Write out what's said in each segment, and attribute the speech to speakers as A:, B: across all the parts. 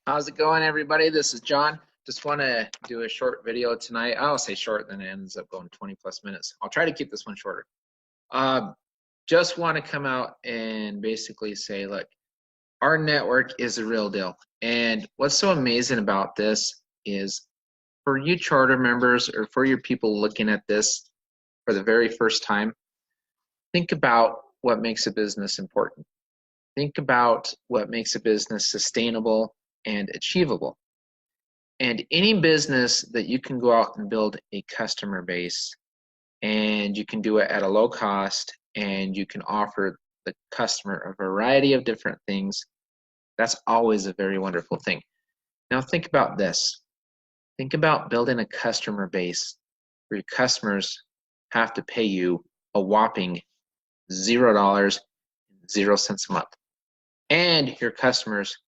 A: How's it going, everybody? This is John. Just want to do a short video tonight. I'll say short, then it ends up going 20 plus minutes. I'll try to keep this one shorter. Just want to come out and basically say, look, our network is a real deal. And what's so amazing about this is for you charter members or for your people looking at this for the very first time, think about what makes a business important. Think about what makes a business sustainable and achievable. And any business that you can go out and build a customer base, and you can do it at a low cost, and you can offer the customer a variety of different things, that's always a very wonderful thing. Now think about this. Think about building a customer base where your customers have to pay you a whopping $0, 0 cents a month. And your customers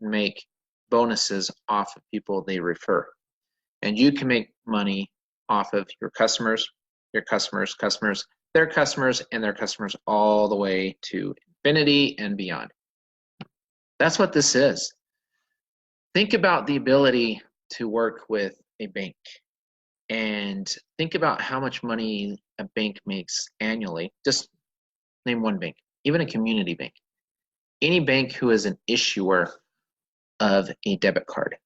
A: can make bonuses off of people they refer. And you can make money off of your customers, their customers, and their customers all the way to infinity and beyond. That's what this is. Think about the ability to work with a bank and think about how much money a bank makes annually. Just name one bank, even a community bank. Any bank who is an issuer of a debit card.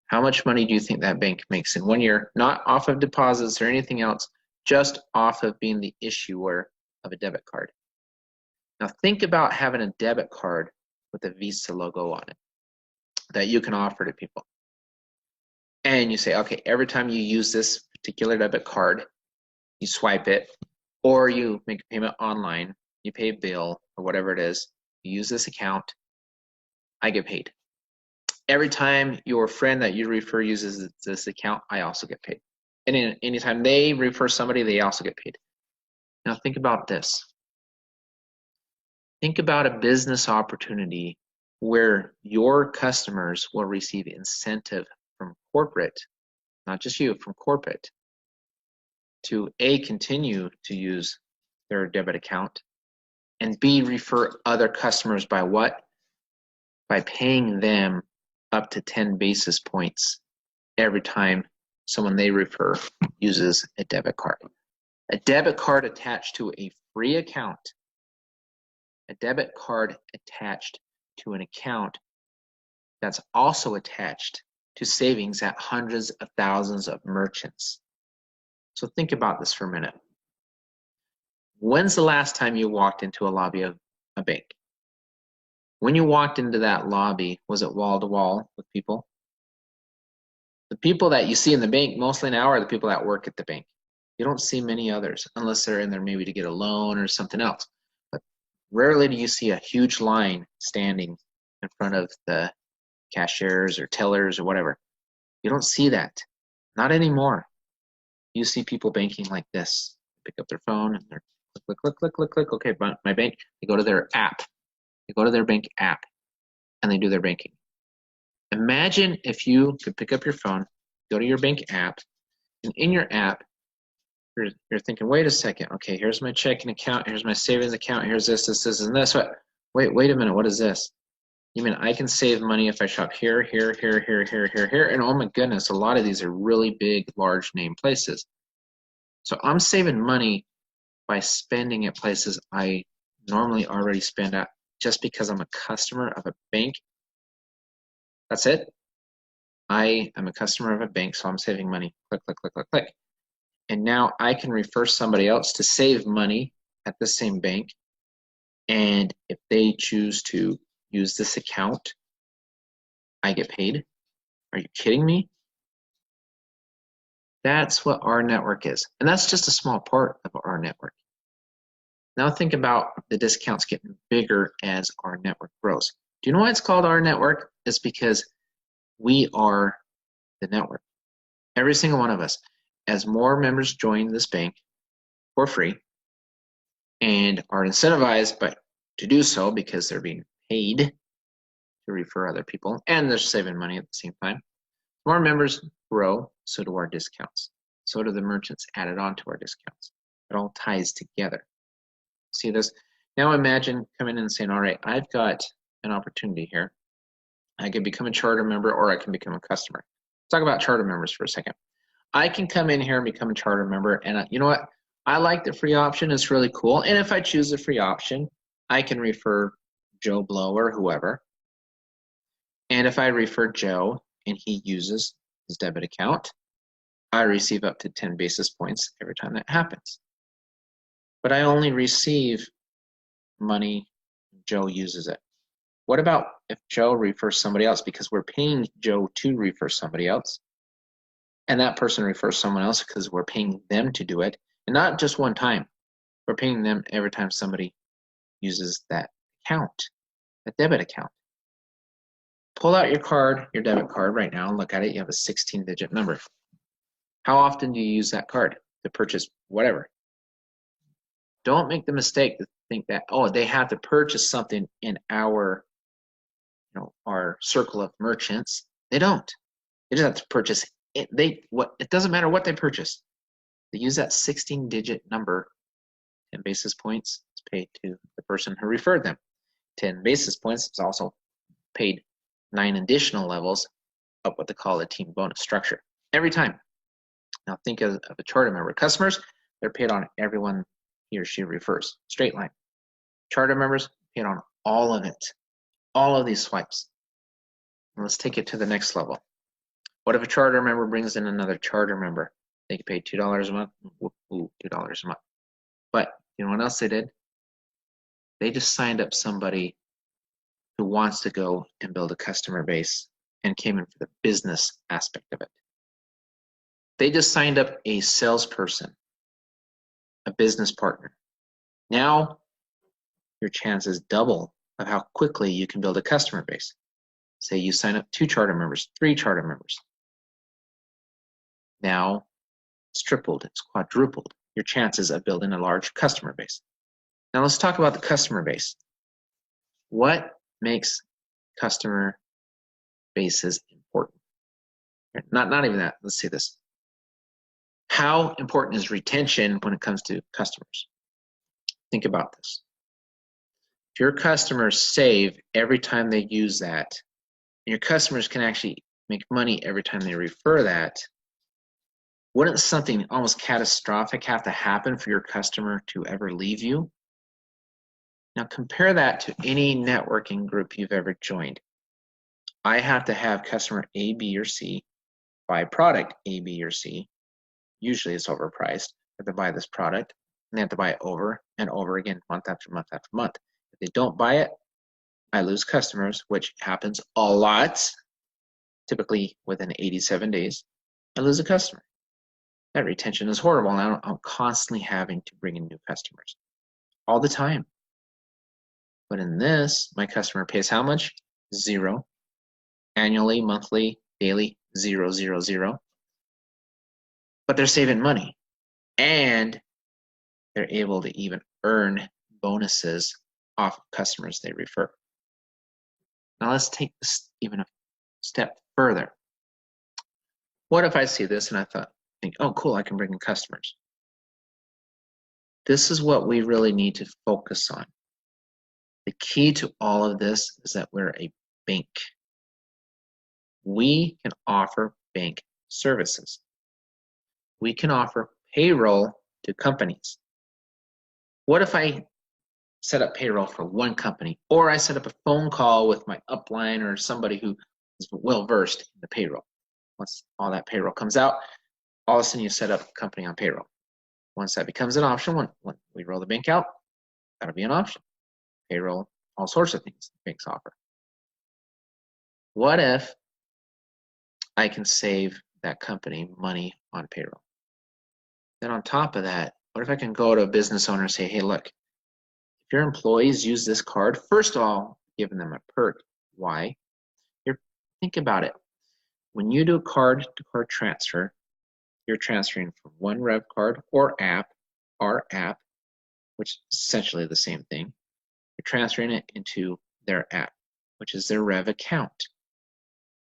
A: How much money do you think that bank makes in 1 year? Not off of deposits or anything else, just off of being the issuer of a debit card. Now think about having a debit card with a Visa logo on it that you can offer to people. And you say, okay, every time you use this particular debit card, you swipe it, or you make a payment online, you pay a bill or whatever it is, you use this account, I get paid. Every time your friend that you refer uses this account, I also get paid. And anytime they refer somebody, they also get paid. Now think about this. Think about a business opportunity where your customers will receive incentive from corporate, not just you, from corporate, to A, continue to use their debit account, and B, refer other customers by what? By paying them up to 10 basis points every time someone they refer uses a debit card. A debit card attached to a free account, a debit card attached to an account that's also attached to savings at hundreds of thousands of merchants. So think about this for a minute. When's the last time you walked into a lobby of a bank? When you walked into that lobby, was it wall to wall with people? The people that you see in the bank mostly now are the people that work at the bank. You don't see many others unless they're in there maybe to get a loan or something else. But rarely do you see a huge line standing in front of the cashiers or tellers or whatever. You don't see that. Not anymore. You see people banking like this. They pick up their phone and they're click, click, click, click, click, click. Okay, my bank. They go to their app. They go to their bank app and they do their banking. Imagine if you could pick up your phone, go to your bank app, and in your app, you're thinking, wait a second, okay, here's my checking account, here's my savings account, here's this, and this. What? Wait a minute, what is this? You mean I can save money if I shop here, here, and oh my goodness, a lot of these are really big, large name places. So I'm saving money by spending at places I normally already spend at just because I'm a customer of a bank. That's it. I am a customer of a bank, so I'm saving money. Click, click, click, click, click. And now I can refer somebody else to save money at the same bank. And if they choose to use this account, I get paid. Are you kidding me? That's what rNetwork is. And that's just a small part of rNetwork. Now think about the discounts getting bigger as rNetwork grows. Do you know why it's called rNetwork? It's because we are the network. Every single one of us. As more members join this bank for free and are incentivized to do so because they're being paid to refer other people and they're saving money at the same time. More members grow, so do our discounts. So do the merchants added on to our discounts. It all ties together. See this? Now imagine coming in and saying, all right, I've got an opportunity here I can become a charter member or I can become a customer. Let's talk about charter members for a second. I can come in here and become a charter member, and you know what? I like the free option. It's really cool. And if I choose the free option, I can refer Joe Blow or whoever. And if I refer Joe and he uses his debit account, I receive up to 10 basis points every time that happens. But I only receive money when Joe uses it. What about if Joe refers somebody else? Because we're paying Joe to refer somebody else, and that person refers someone else because we're paying them to do it, and not just one time. We're paying them every time somebody uses that account, that debit account. Pull out your card, your debit card right now, and look at it. You have a 16-digit number. How often do you use that card to purchase whatever? Don't make the mistake to think that, oh, they have to purchase something in our circle of merchants. They don't. They just have to purchase it. It doesn't matter what they purchase. They use that 16-digit number. 10 basis points is paid to the person who referred them. 10 basis points is also paid 9 additional levels of what they call a team bonus structure every time. Now think of a charter member. Customers, they're paid on everyone he or she refers. Straight line. Charter members, paid on all of it. All of these swipes. And let's take it to the next level. What if a charter member brings in another charter member? They get paid $2 a month. Ooh, $2 a month. But you know what else they did? They just signed up somebody who wants to go and build a customer base and came in for the business aspect of it. They just signed up a salesperson, a business partner. Now your chances double of how quickly you can build a customer base. Say you sign up 2 charter members, 3 charter members. Now it's tripled, it's quadrupled your chances of building a large customer base. Now let's talk about the customer base. What makes customer bases important? Not even that. Let's say this. How important is retention when it comes to customers? Think about this. If your customers save every time they use that, and your customers can actually make money every time they refer that, wouldn't something almost catastrophic have to happen for your customer to ever leave you? Now compare that to any networking group you've ever joined. I have to have customer A, B, or C buy product A, B, or C. Usually it's overpriced. They have to buy this product, and they have to buy it over and over again, month after month after month. If they don't buy it, I lose customers, which happens a lot, typically within 87 days. I lose a customer. That retention is horrible, and I'm constantly having to bring in new customers all the time. But in this, my customer pays how much? 0. Annually, monthly, daily, 0, 0, 0. But they're saving money, and they're able to even earn bonuses off of customers they refer. Now let's take this even a step further. What if I see this and I think, oh cool, I can bring in customers. This is what we really need to focus on. The key to all of this is that we're a bank. We can offer bank services. We can offer payroll to companies. What if I set up payroll for one company, or I set up a phone call with my upline or somebody who is well versed in the payroll? Once all that payroll comes out, all of a sudden you set up a company on payroll. Once that becomes an option, when we roll the bank out, that'll be an option. Payroll, all sorts of things banks offer. What if I can save that company money on payroll? Then on top of that, what if I can go to a business owner and say, hey, look, if your employees use this card, first of all, giving them a perk. Why? Think about it. When you do a card-to-card transfer, you're transferring from one rev card or app, our app, which is essentially the same thing. You're transferring it into their app, which is their rev account.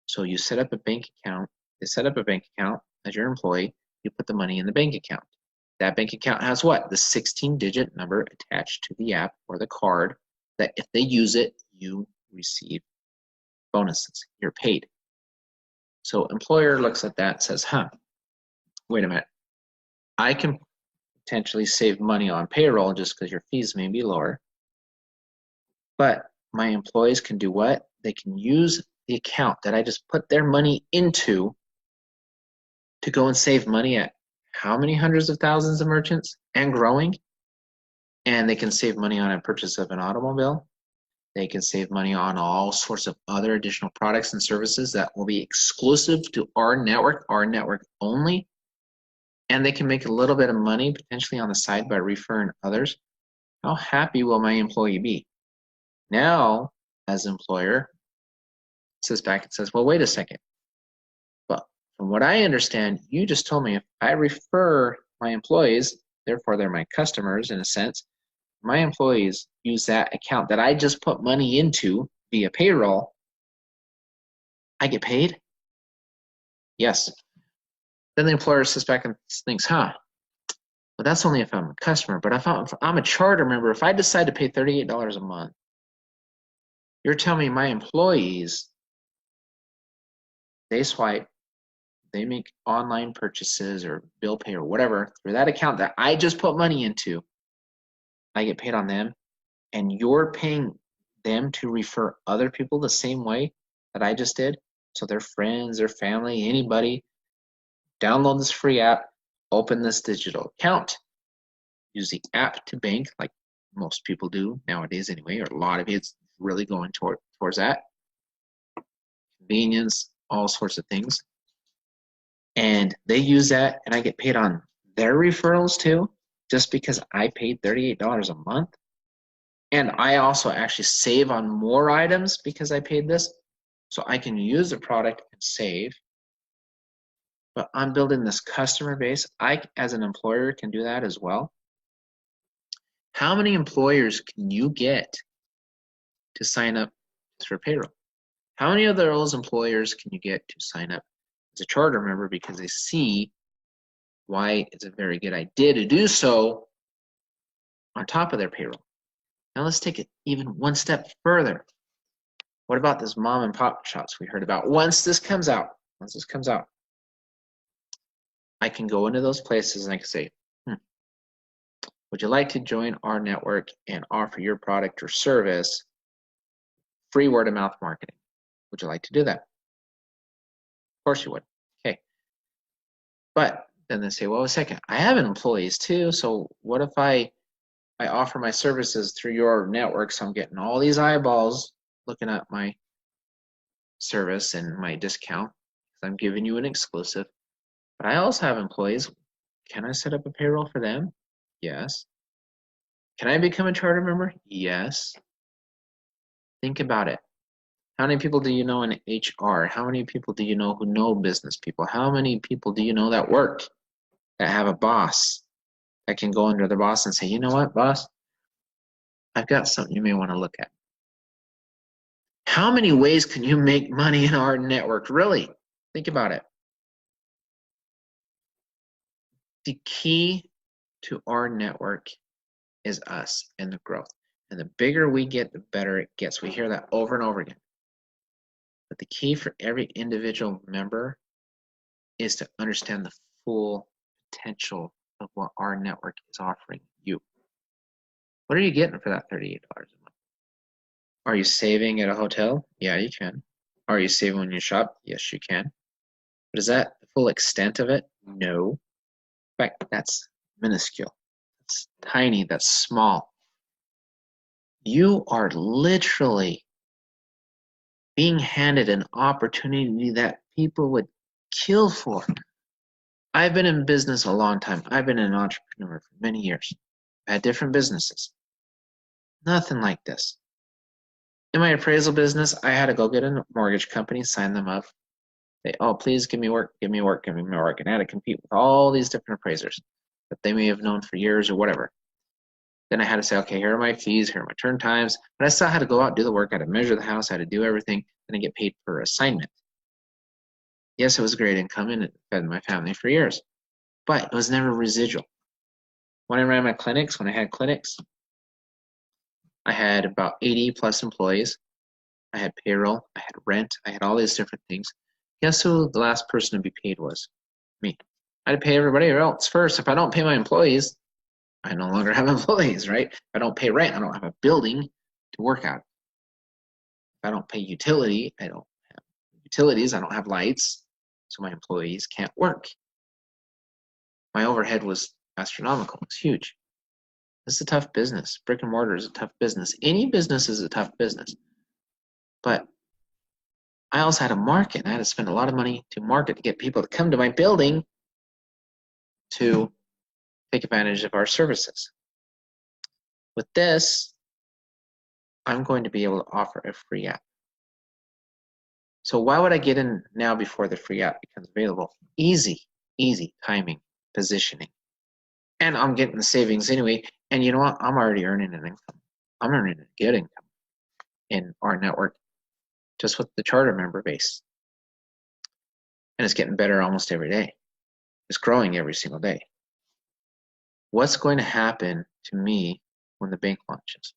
A: So you set up a bank account. They set up a bank account as your employee. You put the money in the bank account. That bank account has what? The 16-digit number attached to the app or the card that if they use it, you receive bonuses. You're paid. So employer looks at that and says, wait a minute. I can potentially save money on payroll just because your fees may be lower. But my employees can do what? They can use the account that I just put their money into to go and save money at how many hundreds of thousands of merchants and growing? And they can save money on a purchase of an automobile. They can save money on all sorts of other additional products and services that will be exclusive to our network only. And they can make a little bit of money potentially on the side by referring others. How happy will my employee be? Now, as an employer, sits back and says, well, wait a second. But from what I understand, you just told me if I refer my employees, therefore they're my customers in a sense, my employees use that account that I just put money into via payroll, I get paid? Yes. Then the employer sits back and thinks, well, that's only if I'm a customer. But if I'm a charter member, if I decide to pay $38 a month, you're telling me my employees, they swipe, they make online purchases or bill pay or whatever through that account that I just put money into, I get paid on them, and you're paying them to refer other people the same way that I just did. So their friends, their family, anybody, download this free app, open this digital account, use the app to bank like most people do nowadays anyway, or a lot of it's really going towards that. Convenience, all sorts of things. And they use that and I get paid on their referrals too, just because I paid $38 a month. And I also actually save on more items because I paid this. So I can use the product and save. But I'm building this customer base. I, as an employer, can do that as well. How many employers can you get to sign up for payroll? How many of those employers can you get to sign up as a charter member because they see why it's a very good idea to do so on top of their payroll? Now let's take it even one step further. What about this mom and pop shops we heard about? Once this comes out, I can go into those places and I can say, would you like to join our network and offer your product or service free word of mouth marketing? Would you like to do that? Of course you would. Okay. But then they say, well, a second, I have employees too. So what if I offer my services through your network? So I'm getting all these eyeballs looking at my service and my discount. I'm giving you an exclusive. But I also have employees. Can I set up a payroll for them? Yes. Can I become a charter member? Yes. Think about it. How many people do you know in HR? How many people do you know who know business people? How many people do you know that work, that have a boss, that can go under their boss and say, you know what, boss? I've got something you may want to look at. How many ways can you make money in our network? Really? Think about it. The key to our network is us and the growth. And the bigger we get, the better it gets. We hear that over and over again. But the key for every individual member is to understand the full potential of what our network is offering you. What are you getting for that $38 a month? Are you saving at a hotel? Yeah, you can. Are you saving when you shop? Yes, you can. But is that the full extent of it? No. In fact, that's minuscule. That's tiny. That's small. You are literally being handed an opportunity that people would kill for. I've been in business a long time. I've been an entrepreneur for many years. I had different businesses. Nothing like this. In my appraisal business, I had to go get a mortgage company, sign them up. Say, oh, please give me work, give me work, give me work. And I had to compete with all these different appraisers that they may have known for years or whatever. Then I had to say, okay, here are my fees, here are my turn times. But I still had to go out and do the work. I had to measure the house. I had to do everything. Then I get paid per assignment. Yes, it was great income and it fed my family for years. But it was never residual. When I ran my clinics, when I had clinics, I had about 80 plus employees. I had payroll, I had rent, I had all these different things. Guess who the last person to be paid was? Me. I had to pay everybody else first. If I don't pay my employees, I no longer have employees, right? If I don't pay rent, I don't have a building to work out. If I don't pay utility, I don't have utilities, I don't have lights, so my employees can't work. My overhead was astronomical. It's huge. This is a tough business. Brick and mortar is a tough business. Any business is a tough business. But I also had to market. I had to spend a lot of money to market to get people to come to my building to take advantage of our services. With this, I'm going to be able to offer a free app. So why would I get in now before the free app becomes available? Easy timing, positioning. And I'm getting the savings anyway. And you know what? I'm already earning an income. I'm earning a good income in 𝐅𝐑𝐘 just with the charter member base. And it's getting better almost every day. It's growing every single day. What's going to happen to me when the bank launches?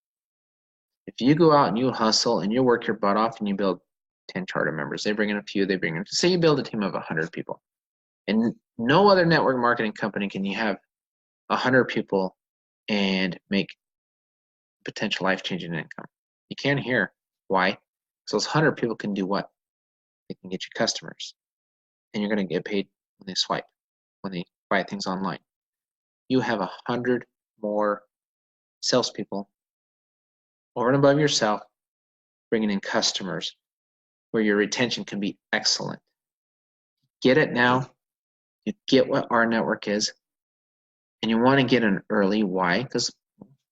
A: If you go out and you hustle and you work your butt off and you build 10 charter members, they bring in a few, they bring in, say you build a team of 100 people. And no other network marketing company can you have 100 people and make potential life-changing income. You can't here. Why? Because those 100 people can do what? They can get you customers. And you're going to get paid when they swipe, when they buy things online. You have 100 more salespeople over and above yourself bringing in customers where your retention can be excellent. Get it now. You get what 𝐅𝐑𝐘 is, and you want to get in early. Why? Because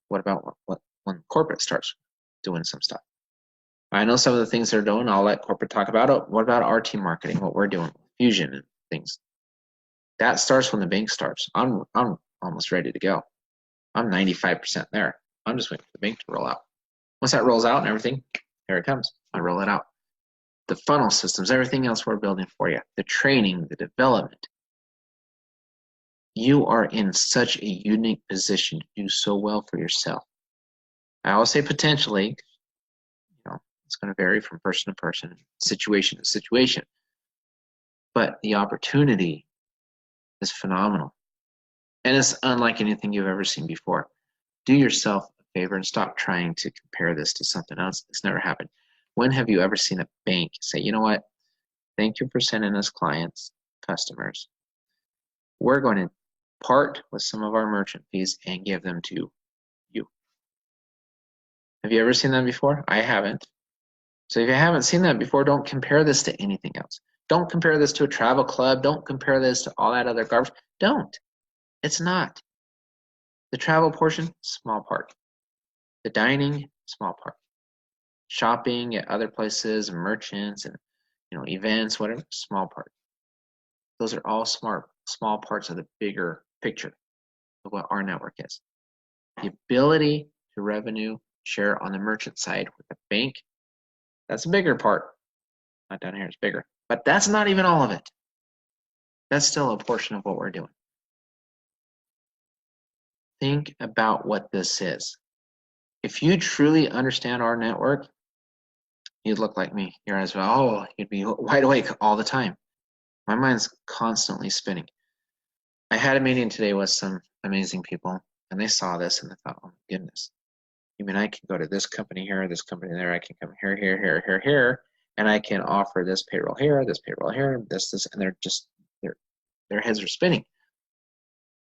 A: what about when corporate starts doing some stuff? I know some of the things they're doing. I'll let corporate talk about it. What about our team marketing? What we're doing, fusion and things. That starts when the bank starts. I'm almost ready to go. I'm 95% there. I'm just waiting for the bank to roll out. Once that rolls out and everything, here it comes. I roll it out. The funnel systems, everything else we're building for you, the training, the development. You are in such a unique position to do so well for yourself. I always say potentially, it's going to vary from person to person, situation to situation. But the opportunity is phenomenal. And it's unlike anything you've ever seen before. Do yourself a favor and stop trying to compare this to something else. It's never happened. When have you ever seen a bank say, you know what, thank you for sending us clients, customers. We're going to part with some of our merchant fees and give them to you. Have you ever seen that before? I haven't. So if you haven't seen that before, don't compare this to anything else. Don't compare this to a travel club. Don't compare this to all that other garbage. Don't. It's not. The travel portion, small part. The dining, small part. Shopping at other places, merchants, and events, whatever, small part. Those are all small parts of the bigger picture of what 𝐅𝐑𝐘 is. The ability to revenue share on the merchant side with the bank, that's a bigger part. Not down here, it's bigger. But that's not even all of it. That's still a portion of what we're doing. Think about what this is. If you truly understand 𝐅𝐑𝐘, you'd look like me. Your eyes would, you'd be wide awake all the time. My mind's constantly spinning. I had a meeting today with some amazing people, and they saw this and they thought, oh my goodness. You mean I can go to this company here, this company there, I can come here, here, here, here, here, and I can offer this payroll here, this, and they're just, their heads are spinning.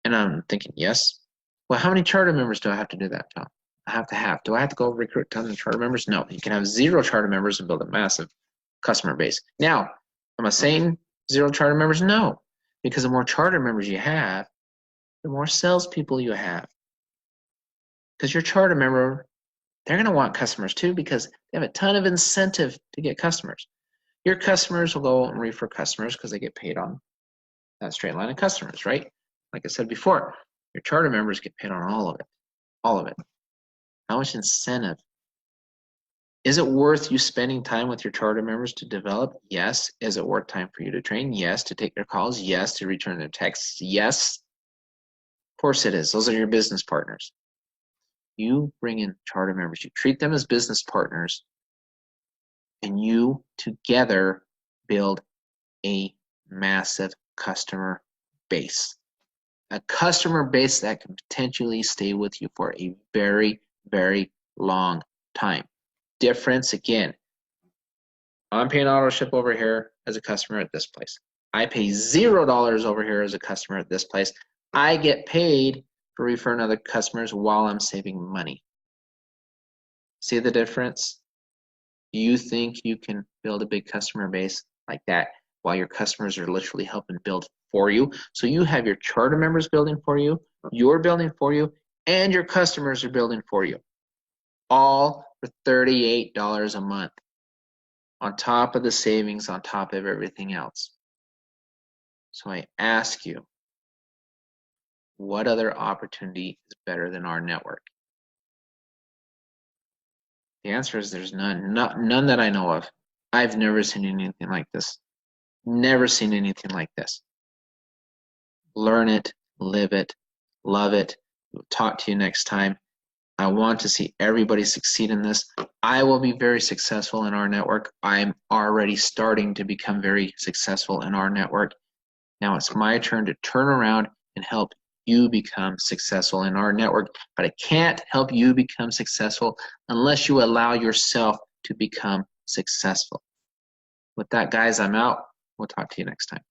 A: And I'm thinking, yes. Well, how many charter members do I have to do that, Tom? Do I have to go recruit tons of charter members? No, you can have 0 charter members and build a massive customer base. Now, am I saying 0 charter members? No, because the more charter members you have, the more salespeople you have. Because your charter member, they're going to want customers too because they have a ton of incentive to get customers. Your customers will go and refer customers because they get paid on that straight line of customers, right? Like I said before, your charter members get paid on all of it. All of it. How much incentive? Is it worth you spending time with your charter members to develop? Yes. Is it worth time for you to train? Yes. To take their calls? Yes. To return their texts? Yes. Of course it is. Those are your business partners. You bring in charter members. You treat them as business partners. and you together build a massive customer base. A customer base that can potentially stay with you for a very, very long time. Difference again, I'm paying auto ship over here as a customer at this place. I pay $0 over here as a customer at this place. I get paid for referring other customers while I'm saving money. See the difference? You think you can build a big customer base like that while your customers are literally helping build for you. So you have your charter members building for you, you're building for you, and your customers are building for you. All for $38 a month on top of the savings, on top of everything else. So I ask you, what other opportunity is better than 𝐅𝐑network? The answer is there's none. None that I know of. I've never seen anything like this. Never seen anything like this. Learn it, live it, love it. We'll talk to you next time. I want to see everybody succeed in this. I will be very successful in 𝐅𝐑network. I'm already starting to become very successful in 𝐅𝐑network. Now it's my turn to turn around and help you become successful in 𝐅𝐑network, but I can't help you become successful unless you allow yourself to become successful. With that, guys, I'm out. We'll talk to you next time.